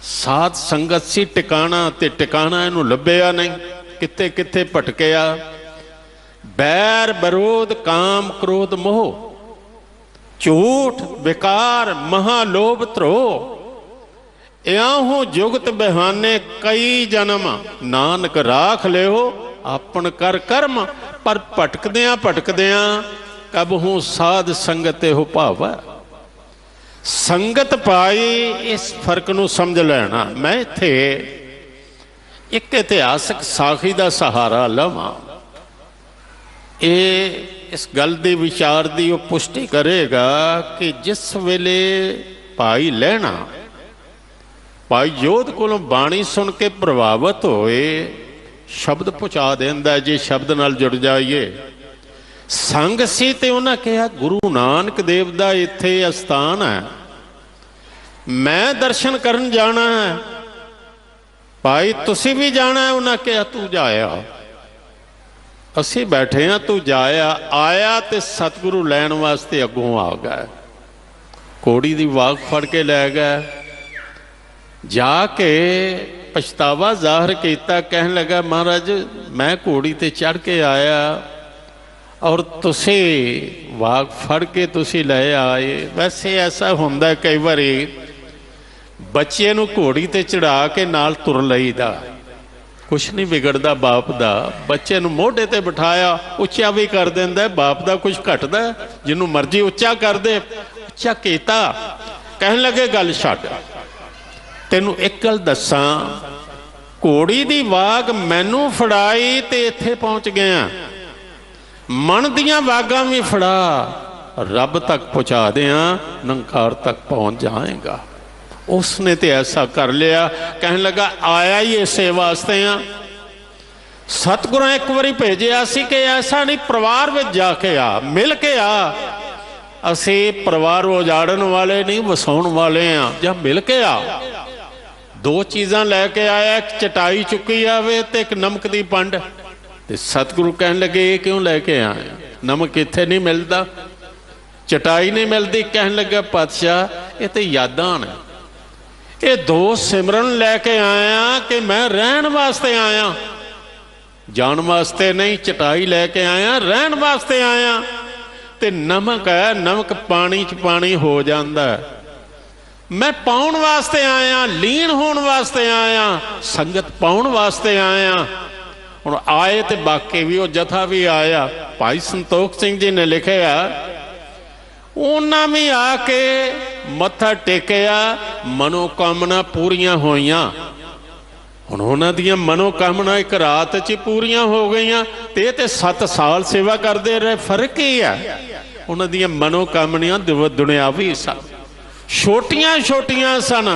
साध संगत सी टिकाणा ते टिकाणा इनू लभ्या नहीं, किते किते भटकिया। बैर विरोध काम क्रोध मोह, झूठ विकार महालोभ ध्रोह, इहो जुगत बहाने कई जन्म, नानक राख लियो आपन कर कर्म। पर भटकदियां कबहू साध संगत हो भावा। संगत पाई इस फर्क नूं समझ लेना। मैं इत्थे एक इतिहासक साखी का सहारा लवां, इस गल की विचार की वो पुष्टि करेगा कि जिस वेले भाई लहना भाई जोध कोलों बाणी सुन के प्रभावित होए, शब्द पहुँचा देंदा जे शब्द नाल जुड़ जाइए। संग सी ते उन्हें कहा गुरु नानक देव दा इत्थे अस्थान है, मैं दर्शन करन जाना है, भाई तुसी भी जाना है। उन्हें कहा तू जाया, असी बैठे हैं तू जाया। आया तो सतगुरु लैन वास्ते अगों आ गए, कोड़ी दी वाग फड़ के लै गए। जाके पछतावा जाहिर किया, कहन लगा महाराज मैं घोड़ी ते चढ़ के आया और तुसी वाग फड़ के तुसी ले आए। वैसे ऐसा होंदा कई बारी बच्चे नूं घोड़ी ते चढ़ा के नाल तुर लईदा, कुछ नहीं बिगड़दा बाप दा। बच्चे नूं मोढे ते बिठाया उच्चा भी कर दिंदा, बाप दा कुछ घटदा? जिन्नू मर्जी उच्चा कर दे। उच्चा कीता, कहन लगे गल छड्ड, तेनू एक गल दसां, घोड़ी दी वाग मैनू फड़ाई ते इत्थे पहुंच गया, मन दियां वागां भी फड़ा, रब तक पहुँचा दियां निरंकार तक पहुँच जाएगा। उसने तो ऐसा कर लिया। कहने लगा आया ही इसे वास्ते आ, सतगुरां एक बारी भेजिया सी कि ऐसा नहीं परिवार में जाके आ, मिल के आ। असी परिवार उजाड़न वाले नहीं, वसाउण वाले आ, जा मिल के आ। दो चीज़ां लैके आया, एक चटाई चुकी आवे ते एक नमक दी पंड। ते सतगुरु कहन लगे ये क्यों लैके आए, नमक इत्थे नहीं मिलता, चटाई नहीं मिलती। कहन लगा पातशाह ये तो यादां ने, ये दो सिमरन लैके आया कि मैं रहन वास्ते आया, जान वास्ते नहीं। चटाई लैके आया, रहन वास्ते आया। ते नमक है, नमक पानी च पानी हो जाता है। मैं पाउण वास्ते आया, लीन होने वास्ते आया, संगत पाउण वास्ते आया। हुण आए तो बाकी भी वो जथा भी आया। भाई संतोख सिंह जी ने लिखा, उन्हां भी आके मत्था टेकिया, मनोकामना पूरियां होईयां। हुण उन्हां दियां मनोकामना एक रात च पूरियां हो गईयां, ते 7 साल सेवा करते रहे। फर्क ही है, उन्हां दियां मनोकामनां दुनियावी सन, छोटियां छोटियां सन।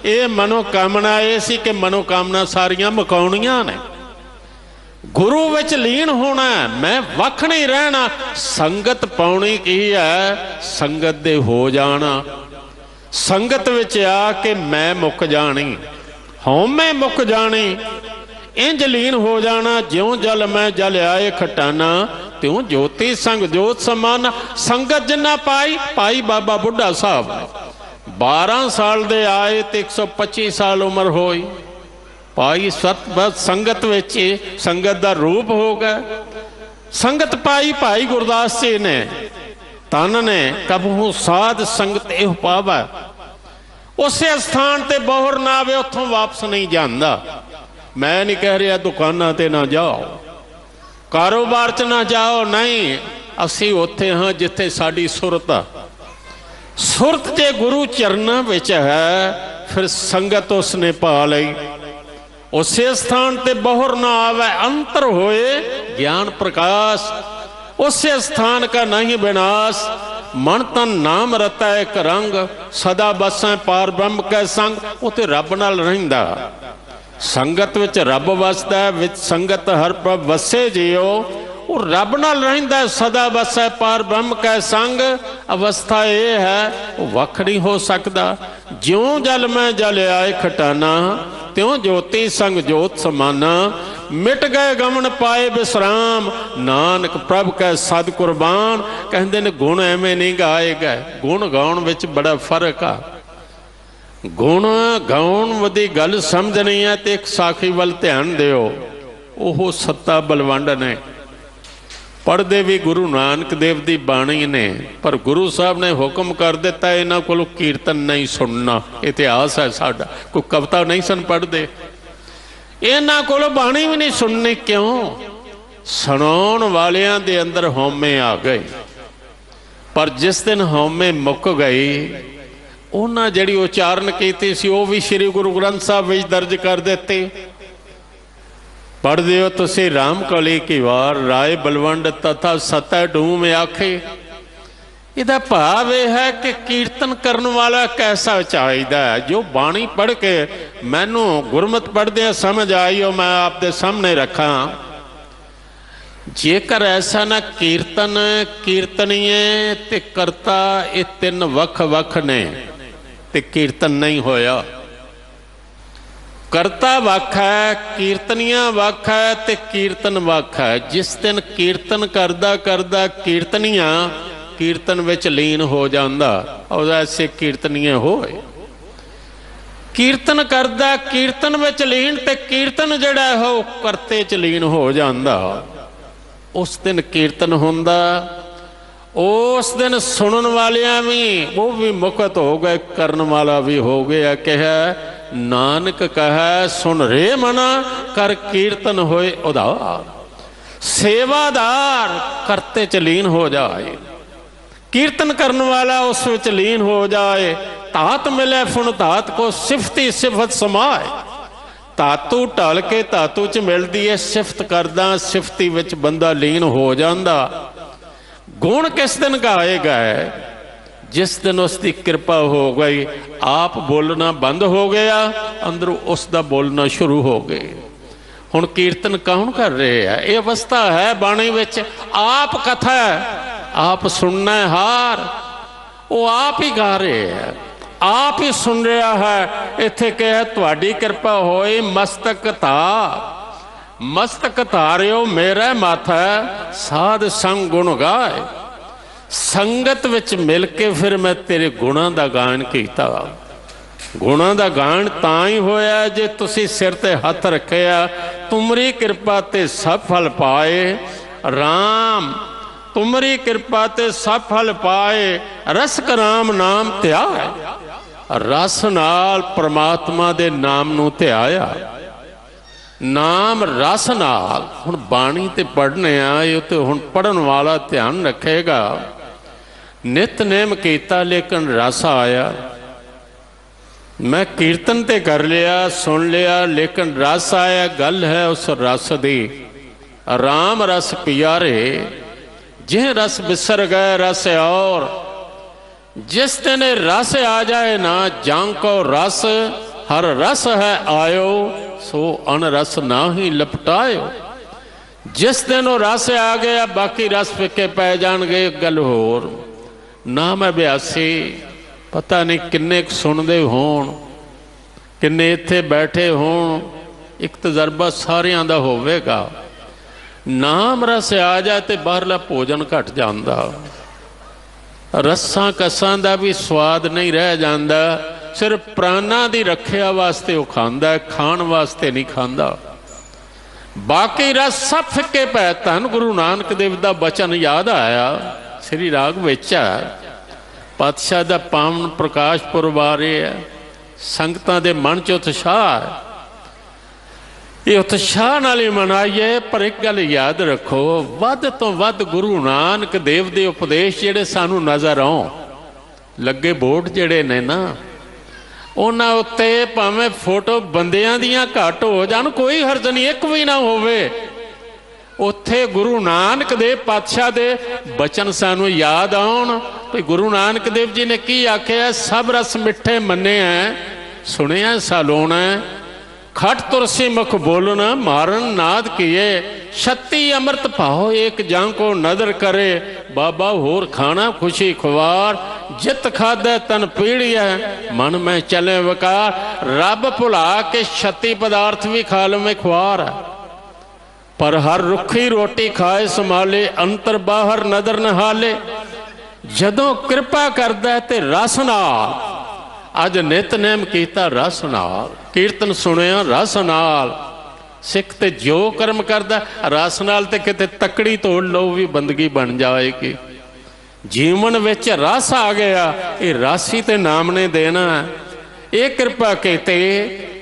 ये मनोकामना ये सी कि मनोकामना सारियां मुकाउणियां ने। गुरु विच लीन होना, मैं वख नहीं रहना। संगत पाउणी की है, संगत दे हो जाना। संगत विच आके मैं मुक जानी, हौमै मुक जानी, इंज लीन हो जाना। ज्यों जल मैं जल आए खटाना, त्यों ज्योति संग जोत समाना। संगत जिन्ना पाई पाई बाबा बुढ़ा साहब 12 साल दे आए तो 125 साल उम्र होई। पाई सत बस संगत विच संगत दा रूप हो गया। संगत पाई भाई गुरदास जी ने, तन ने कबहू साध संगत एह पावै। उस स्थान ते बोहर ना आवे उत्थों वापस नहीं जाता। मैं नहीं कह रहा दुकानां ते ना जाओ, कारोबार च ना जाओ, नहीं, असी उत्थे हाँ जिथे साडी सुरत आ। सुरत जे गुरु चरनां विच है, फिर संगत उसने पा लई। उसे स्थान ते बोहर ना आवे, अंतर होए ज्ञान प्रकाश। उसे स्थान का नहीं विनाश, मन तन नाम रता एक रंग। सदा बसां पार ब्रह्म कै संग। उते रब नाल रहिंदा, संगत विच रब वसदा, विच संगत हर प्रभ वसे जियो। वो रब नाल रहिंदा, सदा वसै पार ब्रह्म कै संग। अवस्था ये है वो वख नहीं हो सकता। ज्यों जल में जल आए खटाना, त्यों ज्योति संग ज्योत समाना। मिट गए गमन पाए विश्राम, नानक प्रभ कै सद कुरबान। कहते ने गुण एवें नहीं गाए गए, गुण गाउण विच बड़ा फर्क आ। गुण गाउण वदी गल समझनी है तो एक साखी वल ध्यान दिओ। ओह सत्ता बलवंड ने, पढ़ते भी गुरु नानक देव की बाणी ने, पर गुरु साहब ने हुक्म कर दिता इन्हां कोलों कीर्तन नहीं सुनना। इतिहास है साडा, कोई कविता नहीं सन पढ़ते, इन्हां कोलों बाणी भी नहीं सुननी। क्यों? सुनाउण वालियां दे अंदर हौमे आ गए। पर जिस दिन हौमे मुक गई, उन्हां जिहड़ी उचारण कीती सी वो भी श्री गुरु ग्रंथ साहब विच दर्ज कर दिते। पढ़ दिओ तुसी राम कली की वार, राय बलवंड तथा सतह डूम आखे। इहदा भाव यह है कि कीर्तन करने वाला कैसा चाहिदा है। जो बाणी पढ़ के मैनू गुरमत पढ़दे समझ आई हो, मैं आपके सामने रखा। जेकर ऐसा ना कीर्तन कीर्तनीय ते करता ये तीन वख वख ने ते कीर्तन नहीं होया। करता वख है, कीर्तनिया वख है ते कीर्तन वख है। जिस दिन कीर्तन करदा करदा कीर्तनिया कीर्तन विच लीन हो जांदा, और ऐसे कीर्तनीय होए। कीर्तन करदा कीर्तन विच लीन ते कीर्तन जिहड़ा है वो करते च लीन हो जांदा। उस दिन कीर्तन हुंदा, उस दिन सुनन वालियां भी वो भी मुकत हो गए, करन वाला भी हो गया। कहा नानक कहा सुन रे मना, कर कीर्तन होए उदार। सेवादार करते च लीन हो जाए, कीर्तन करने वाला उस विच लीन हो जाए। तात मिले फुन तात को, सिफती सिफत समाए। धातु ढल के धातु च मिलती है, सिफत करदा सिफती विच बंदा लीन हो जांदा। गुण किस दिन गाएगा? जिस दिन उसकी कृपा हो गई, आप बोलना बंद हो गया, अंदरों उसका बोलना शुरू हो गए। हुण कीर्तन कौन कर रहे हैं? ये अवस्था है बाणी विच। आप कथा आप सुनना है, हार वो आप ही गा रहे हैं, आप ही सुन रहा है। इत्थे कहे तुहाडी कृपा होई मस्तक धा, मस्तक धारियो मेरा माथा, साध संग गुण गाए। संगत विच मिल के फिर मैं तेरे गुणों का गान किया। गुणों का गान तां ही होया जे तुसी सिर ते हथ रखिया। तुमरी कृपा ते सब फल पाए राम, तुमरी कृपा ते सब फल पाए। रसक राम नाम ध्याए, रस नाल परमात्मा दे नाम नूं ध्याया। नाम रस नाल। हुण बाणी ते पढ़ने आए तो हुण पढ़न वाला ध्यान रखेगा। नितनेम कीता लेकिन रस आया। मैं कीर्तन ते कर लिया, सुन लिया, लेकिन रस आया। गल है उस रस दी। राम रस पियारे, जिह रस बिसर गए रस और। जिस दिन रस आ जाए ना, जां को रस हर रस है आयो, सो अन रस ना ही लपटायो। जिस दिन वो रस आ गया, बाकी रस फिके पै जाणगे। गल होर ना मैं ब्यासी पता नहीं किन्ने सुनते होण, किन्ने इत्थे बैठे होण, एक तजर्बा सारियां दा होवेगा। नाम रस आ जाए तो बाहरला भोजन घट जांदा, रसां कसां दा भी स्वाद नहीं रह जांदा। सिर्फ प्राणां दी रखिया वास्ते वो खांदा है, खाण वास्ते नहीं खांदा। बाकी रस सब फिक्के पै। धन गुरु नानक देव दा बचन याद आया, श्री राग विच है, पातशाह दा पावन प्रकाश पुरब आ रहा है, संगतां दे मन च उत्साह है, ये उत्साह नाल ही मनाइए। पर एक गल याद रखो, वध तो वध गुरु नानक देव दे उपदेश जिहड़े सानू नज़र आउण लगे, बोर्ड जिहड़े ने ना, उन्हां उत्ते भावें फोटो बंदियां दियां घट हो जाण, कोई हर्ज नहीं, एक भी ना होवे, उत्थे गुरु नानक देव पातशाह दे बचन सानू याद आउण। भी गुरु नानक देव जी ने की आख्या, सब रस मिठे मन्ने हैं, सुनिया सालोना, खट तुरसी मुख बोलना, मारन नाद किए, छत्ती अमृत भाओ एक जां को नदर करे, बाबा होर खाना खुशी खुवार, जित खादा तन पीड़िया, मन में चले वकार, रब भुला के छत्ती पदार्थ भी खा लवे खुआर, पर हर रुखी रोटी खाए संभाले, अंतर बाहर नदर नहाले, जदों कृपा करदा ते रस नाल, अज नितनेम कीता रस नाल, कीर्तन सुनिया रस नाल, सिख ते जो कर्म करदा रस नाल, ते किते तकड़ी तोड़ लो भी बंदगी बन जाएगी। जीवन विच रस आ गया, ये रस ही ते नाम ने देना है। ये कृपा कीते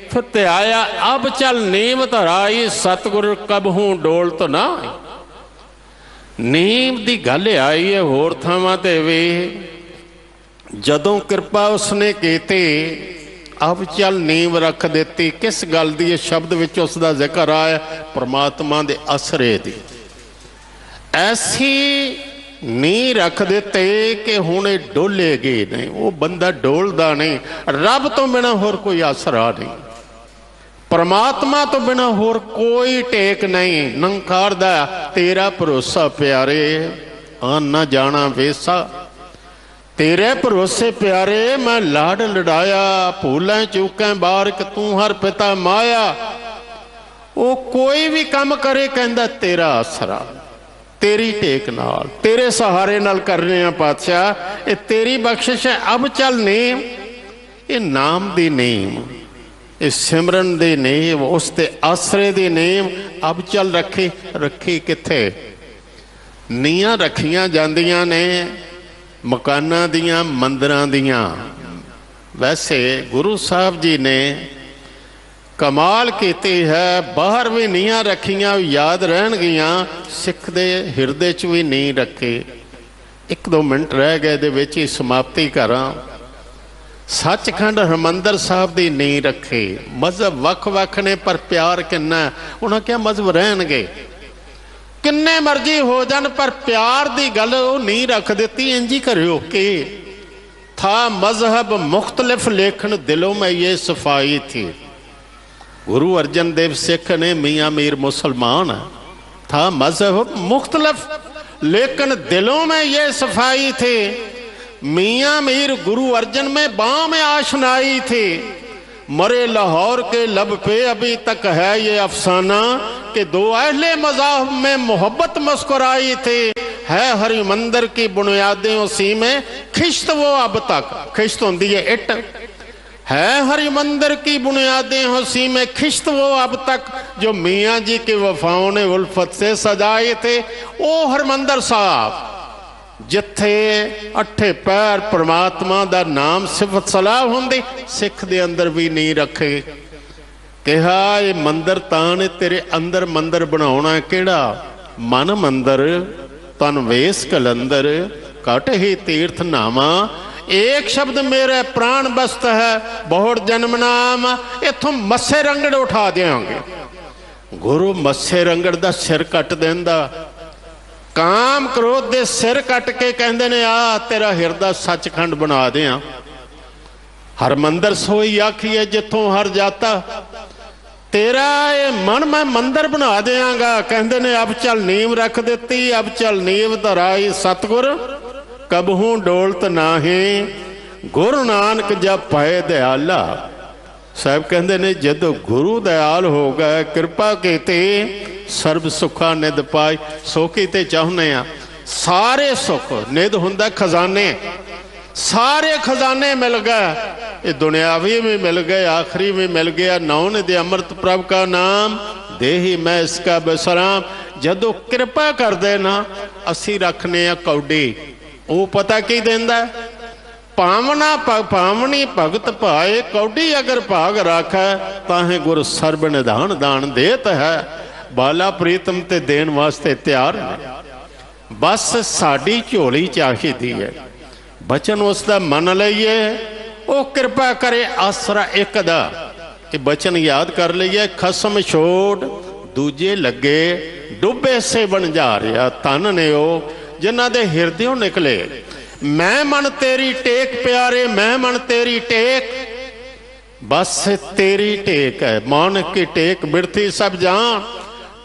फिर आया, अब चल नीम धराई, सतगुर कबहू डोल तो ना। नीम दी गल आई है, होर थावां ते वे जदों कृपा उसने कीती, अब चल नींव रख देती। किस गल दी शब्द विच उसका जिक्र आया, परमात्मा दे असरे दी। ऐसी नींह रख देते कि हुण डोलेगी नहीं, वो बंदा डोलदा नहीं। रब तो बिना होर कोई आसरा नहीं, परमात्मा तो बिना होर कोई टेक नहीं। नंकार दा तेरा भरोसा प्यारे, आन ना जाना वेसा, तेरे भरोसे प्यारे मैं लाड लड़ाया, भूलें चूकें बारक तू हर पिता माया। वो कोई भी काम करे कहंदा तेरा आसरा, तेरी टेक नाल, तेरे सहारे नाल करने आ पातशाह, ये तेरी बख्शिश है। अब चल नीम, ये नाम दी नीम, इस सिमरन दी नीम, उसते आसरे दी नीम अब चल रखी। रखी किथे? नीयां रखियां जांदियां ने मकाना दियां, मंदिरां दियां। वैसे गुरु साहब जी ने कमाल कीती है, बाहर भी नीयां रखियां याद रहनगियां, सिख दे हिरदे च भी नी रखे। एक दो मिनट रह गए दे विच ही समाप्ति करां। सचखंड हरमंदर साहब दी नी रखे। मजहब वख वख ने पर प्यार किन्ना, उन्हें क्या मजहब रहनगे, किन्ने मर्जी हो जान, पर प्यार दी गल वो नहीं रख देती। इंजी करो कि था मजहब मुख्तलिफ, लेखन दिलों में ये सफाई थी। गुरु अर्जन देव सिख ने, मियाँ मीर मुसलमान, था मजहब मुख्तलिफ लेकिन दिलों में ये सफाई थी। मियाँ मीर गुरु अर्जन में बाँ में आशनाई थी। मरे लाहौर के लब पे अभी तक है ये अफसाना कि दो अहले मज़ाहब में मोहब्बत मुस्कुराई थी। है हरिमंदिर की बुनियादें उसी में, खिश्त वो अब तक, खिश्त होती है इट, है हरिमंदिर की बुनियादें उसी में, खिश्त वो अब तक जो मियाँ जी के वफाओं ने उल्फत से सजाए थे। वो हरमंदर साहब जिथे अठे पैर परमात्मा दा नाम सिफत सलाह होंदी, सिख दे अंदर भी नहीं रखे। कहा ये मंदिर तां तेरे अंदर मंदिर बनाउणा किहड़ा, मन मंदिर तन वेस कलंदर, कट ही तीर्थ नामा, एक शब्द मेरे प्राण बस्त है बहुत जन्म नाम। इथों मस्से रंगड़ उठा देंगे। गुरु मस्से रंगड़ दा सिर कट देंदा, काम क्रोध दे सिर कट के कहंदे ने आ तेरा हिरदा सचखंड बना दें। हरमंदर सोई आखिए जिथों हर जाता, तेरा ये मन मैं मंदिर बना देंगा। कहंदे ने अब चल नींव रख देती, अब चल नींव धराई, सतगुर कबहू डोलत नाही, गुरु नानक जब पाए दयाला। साहब कहते ने जदों गुरु दयाल हो गए, कृपा कीती, सर्ब सुखा निध पाई। सोखी ते चाहुने आ सारे सुख, निध हुंदा खजाने, सारे खजाने मिल गए। ये दुनियावी भी मिल गए, आखिरी भी मिल गया। नौन दे अमृत प्रभ का नाम देही मैं इसका विश्राम। जदों कृपा करदे ना असी रखने आ कौडी, वो पता की देंदा, पावना पावनी भगत पाए कौडी अगर भाग रखा ताहे गुर सर्ब निधान दान देत है। बाला प्रीतम ते देन वास्ते तैयार है, बस साड़ी झोली चाहिदी है। बचन उसका मन लईए, वो कृपा करे आसरा एक दा। ये बचन याद कर लीए, खसम छोड़ दूजे लगे डुबे से बन जा रहा। तन ने वो जिन्हां दे हिरदियों निकले, मैं मन तेरी टेक प्यारे, मैं मन तेरी टेक, बस तेरी टेक है। मान की टेक बिरथी सब जान,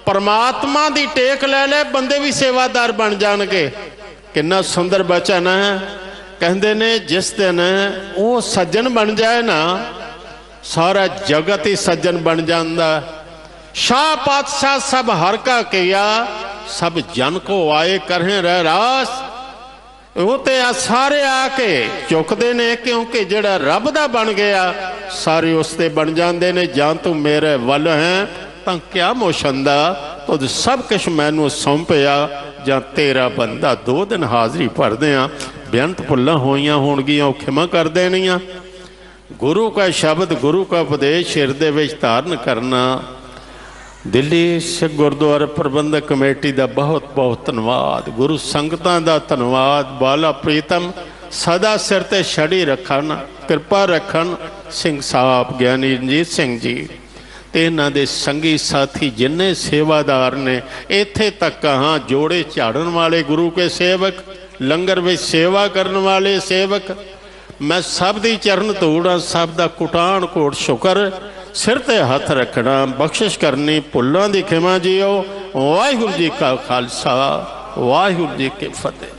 परमात्मा दी टेक ले ले बंदे भी सेवादार बन जाणगे। कितना सुंदर बचन है। कहते ने जिस दिन वो सज्जन बन जाए ना, सारा जगत ही सज्जन बन जाता। शाह पातशाह सब हर का किया, सब जन को आए करें रह रास। वो तो सारे आके चुकते ने, क्योंकि जड़ा रब दा बन गया सारे उसते बन जाते ने। जां तू मेरे वल है तो क्या मोशंदा, तो सब कुछ मैनू सौंपिया। जां तेरा बंदा 2 दिन हाज़री भरदे आ, बेअंत भुल्लां होईयां होणगियां वो खिमा कर देनियां। गुरु का शब्द, गुरु का उपदेश हिरदे विच धारण करना। दिल्ली सिख गुरुद्वारा प्रबंधक कमेटी का बहुत बहुत धन्यवाद, गुरु संगतां दा धन्यवाद। बाला प्रीतम सदा सिर ते छड़ी रखन, कृपा रखन। सिंह साहब ज्ञानी रंजीत सिंह जी ते इन्हां दे संगी साथी जिन्ने सेवादार ने, इत्थे तक कहाँ जोड़े झाड़न वाले गुरु के सेवक, लंगर में सेवा करने वाले सेवक, मैं सब दी चरण धूड़ा, सब दा कुटान कोट शुकर। सिर ते हथ रखना, बख्शिश करनी, भुल्लां दी खिमा जियो। वाहिगुरू जी का खालसा, वाहिगुरू जी की फतेह।